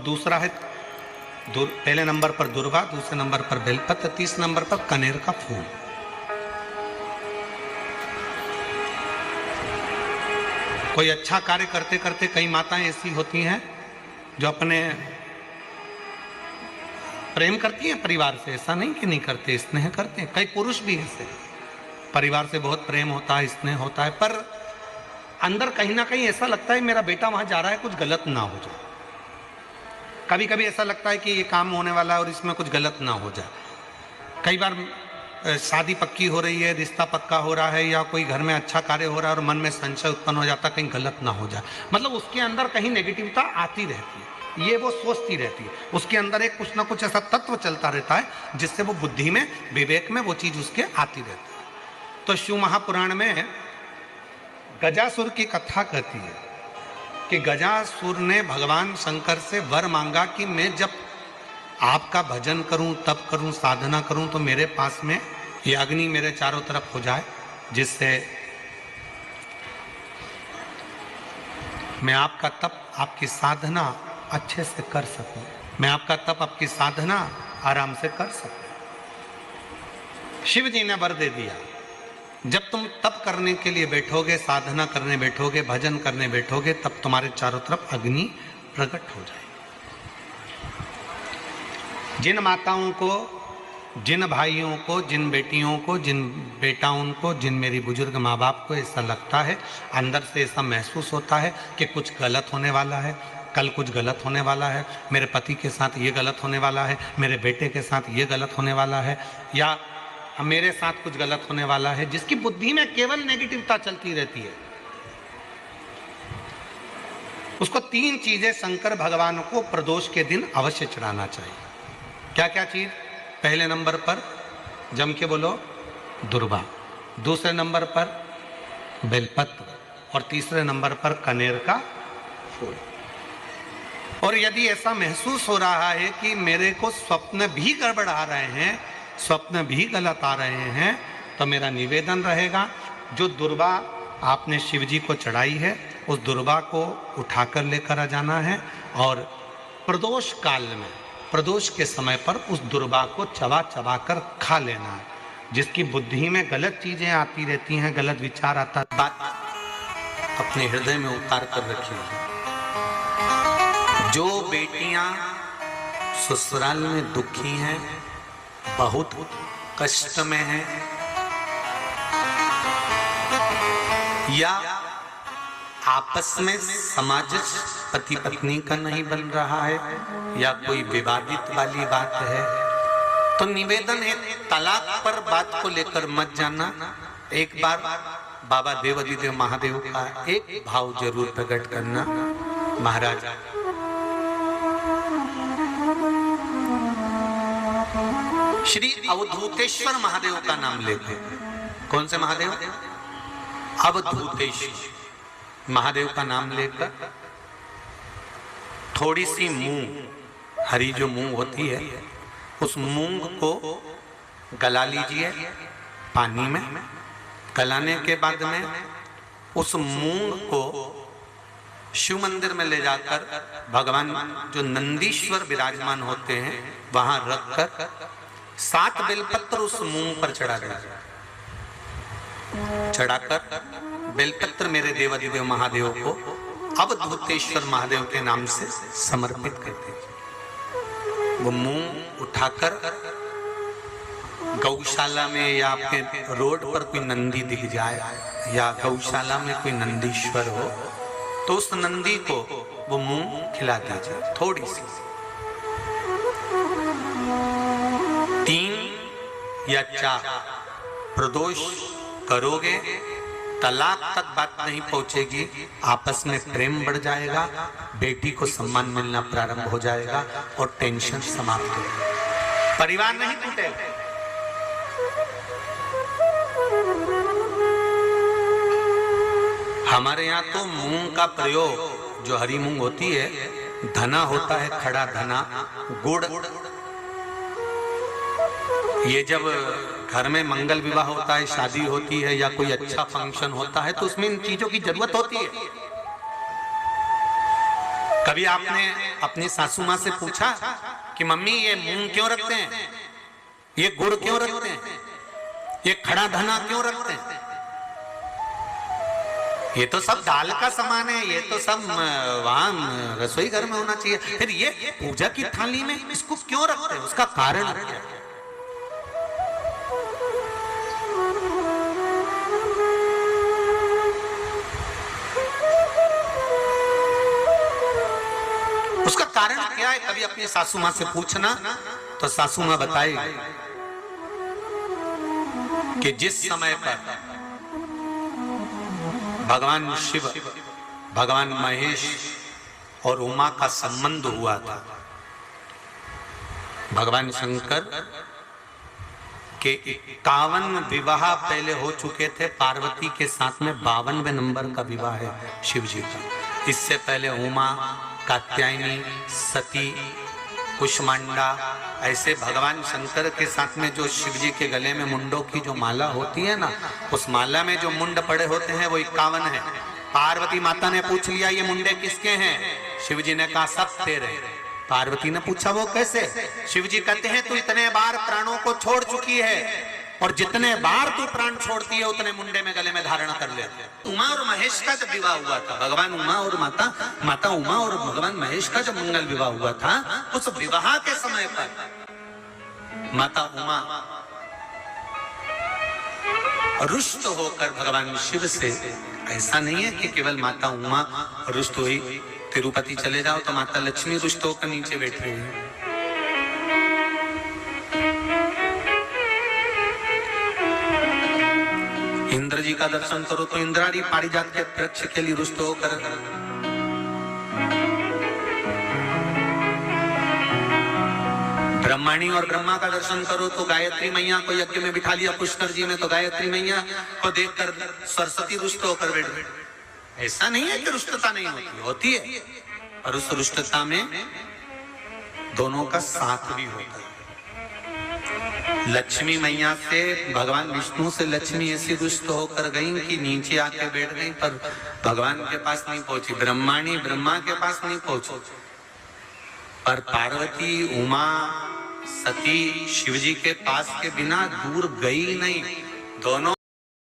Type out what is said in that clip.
दूसरा है पहले नंबर पर दुर्वा, दूसरे नंबर पर बेलपत्र, तीसरे नंबर पर कनेर का फूल। कोई अच्छा कार्य करते करते कई माताएं ऐसी होती हैं जो अपने प्रेम करती हैं परिवार से, ऐसा नहीं कि नहीं करते, स्नेह करते हैं। कई पुरुष भी ऐसे परिवार से बहुत प्रेम होता है, स्नेह होता है, पर अंदर कहीं ना कहीं ऐसा लगता है मेरा बेटा वहां जा रहा है, कुछ गलत ना हो जाए। कभी कभी ऐसा लगता है कि ये काम होने वाला है और इसमें कुछ गलत ना हो जाए। कई बार शादी पक्की हो रही है, रिश्ता पक्का हो रहा है, या कोई घर में अच्छा कार्य हो रहा है और मन में संशय उत्पन्न हो जाता, कहीं गलत ना हो जाए। मतलब उसके अंदर कहीं नेगेटिविटी आती रहती है, ये वो सोचती रहती है, उसके अंदर एक कुछ ना कुछ ऐसा तत्व चलता रहता है जिससे वो बुद्धि में, विवेक में वो चीज उसके आती रहती है। तो शिव महापुराण में गजासुर की कथा कहती है कि गजासुर ने भगवान शंकर से वर मांगा कि मैं जब आपका भजन करूं, तप करूं, साधना करूं, तो मेरे पास में ये अग्नि मेरे चारों तरफ हो जाए, जिससे मैं आपका तप, आपकी साधना अच्छे से कर सकूं, मैं आपका तप, आपकी साधना आराम से कर सकूं। शिव जी ने वर दे दिया, जब तुम तप करने के लिए बैठोगे, साधना करने बैठोगे, भजन करने बैठोगे, तब तुम्हारे चारों तरफ अग्नि प्रकट हो जाएगी। जिन माताओं को, जिन भाइयों को, जिन बेटियों को, जिन बेटाओं को, जिन मेरी बुजुर्ग माँ बाप को ऐसा लगता है, अंदर से ऐसा महसूस होता है कि कुछ गलत होने वाला है, कल कुछ गलत होने वाला है, मेरे पति के साथ ये गलत होने वाला है, मेरे बेटे के साथ ये गलत होने वाला है, या मेरे साथ कुछ गलत होने वाला है, जिसकी बुद्धि में केवल नेगेटिविटी चलती रहती है, उसको 3 चीजें शंकर भगवान को प्रदोष के दिन अवश्य चढ़ाना चाहिए। क्या क्या चीज? पहले नंबर पर जम के बोलो दुर्वा, दूसरे नंबर पर बेलपत्र, और तीसरे नंबर पर कनेर का फूल। और यदि ऐसा महसूस हो रहा है कि मेरे को स्वप्न भी गड़बड़ आ रहे हैं, स्वप्न भी गलत आ रहे हैं, तो मेरा निवेदन रहेगा, जो दुर्वा आपने शिव जी को चढ़ाई है, उस दुर्वा को उठाकर लेकर आ जाना है, और प्रदोष काल में, प्रदोष के समय पर उस दुर्वा को चबा चबा कर खा लेना है। जिसकी बुद्धि में गलत चीजें आती रहती हैं, गलत विचार आता है, बात अपने हृदय में उतार कर रखिए। जो बेटियां ससुराल में दुखी हैं, बहुत कष्ट में हैं, या आपस में सामंजस्य पति पत्नी का नहीं बन रहा है, या कोई विवादित वाली बात है, तो निवेदन है तलाक पर बात को लेकर मत जाना। एक बार बाबा देवाधिदेव महादेव का एक भाव जरूर प्रकट करना, महाराज श्री अवधूतेश्वर महादेव का नाम लेते। कौन से महादेव? अवधूतेश्वर महादेव का नाम लेकर थोड़ी सी मूंग, हरी जो मूंग होती है, उस मूंग को गला लीजिए पानी में। गलाने के बाद में उस मूंग को शिव मंदिर में ले जाकर भगवान जो नंदीश्वर विराजमान होते हैं वहां रखकर 7 बेलपत्र उस मूंग पर चढ़ा देना। चढ़ाकर बेलपत्र मेरे देवाधिदेव महादेव को अवधूतेश्वर महादेव के नाम से समर्पित करते हैं। वो मूंग उठाकर गौशाला में, या आपके रोड पर कोई नंदी दिख जाए, या गौशाला में कोई नंदीश्वर हो, तो उस नंदी को वो मूंग खिला दीजिए थोड़ी सी। 3 या 4 प्रदोष करोगे, तलाक तक बात नहीं पहुंचेगी, आपस में प्रेम बढ़ जाएगा, बेटी को सम्मान मिलना प्रारंभ हो जाएगा, और टेंशन समाप्त होगी, परिवार नहीं टूटेगा। हमारे यहाँ तो मूंग का प्रयोग, जो हरी मूंग होती है, धना होता है, खड़ा धना, गुड़, ये जब घर में मंगल विवाह होता है, शादी होती है, या कोई अच्छा फंक्शन होता है, तो उसमें इन चीजों की जरूरत होती है। कभी आपने अपनी सासू माँ से पूछा कि मम्मी ये मूंग क्यों रखते हैं, ये गुड़ क्यों रखते हैं, ये खड़ा धना क्यों रखते हैं, ये तो सब दाल का सामान है, ये तो सब वहां रसोई घर में होना चाहिए, फिर ये पूजा की थाली में इसको क्यों रखते हैं, उसका कारण क्या है? उसका कारण क्या है? कभी अपनी सासू माँ से पूछना तो सासू माँ बताएगी कि जिस समय पर भगवान शिव, भगवान महेश और उमा का संबंध हुआ था, भगवान शंकर के 51 विवाह पहले हो चुके थे, पार्वती के साथ में 52वें नंबर का विवाह है शिव जी का। इससे पहले उमा, कात्यायनी, सती, कुष्मांडा, ऐसे भगवान शंकर के साथ में जो शिव जी के गले में मुंडों की जो माला होती है ना, उस माला में जो मुंड पड़े होते हैं वो 51 है। पार्वती माता ने पूछ लिया ये मुंडे किसके हैं? शिव जी ने कहा सब तेरे। पार्वती ने पूछा वो कैसे? शिव जी कहते हैं तू इतने बार प्राणों को छोड़ चुकी है और जितने बार तू प्राण छोड़ती है उतने मुंडे में गले में धारण कर लेते हैं। उमा और महेश का जब विवाह हुआ था, भगवान उमा और माता उमा और भगवान महेश का जब मंगल विवाह हुआ था, उस विवाह के समय पर माता उमा रुष्ट होकर भगवान शिव से, ऐसा नहीं है कि केवल माता उमा रुष्ट हुई, तिरुपति चले जाओ तो माता लक्ष्मी रुष्ट होकर नीचे बैठ रही है। इंद्र जी का दर्शन करो तो इंद्राणी पारिजात के वृक्ष के लिए रुष्ट होकर, ब्रह्माणी और ब्रह्मा का दर्शन करो तो गायत्री मैया को यज्ञ में बिठा लिया पुष्कर जी ने, तो गायत्री मैया को देखकर सरस्वती रुष्ट होकर बैठ गई। ऐसा नहीं है कि रुष्टता नहीं होती है, और उस रुष्टता में दोनों का साथ भी होता है। लक्ष्मी मैया से, भगवान विष्णु से लक्ष्मी ऐसी रुष्ट होकर गई कि नीचे आके बैठ गई, पर भगवान के पास नहीं पहुंची। ब्रह्माणी ब्रह्मा के पास नहीं पहुंची, पर पार्वती, उमा, सती शिवजी के पास के बिना दूर गई नहीं। दोनों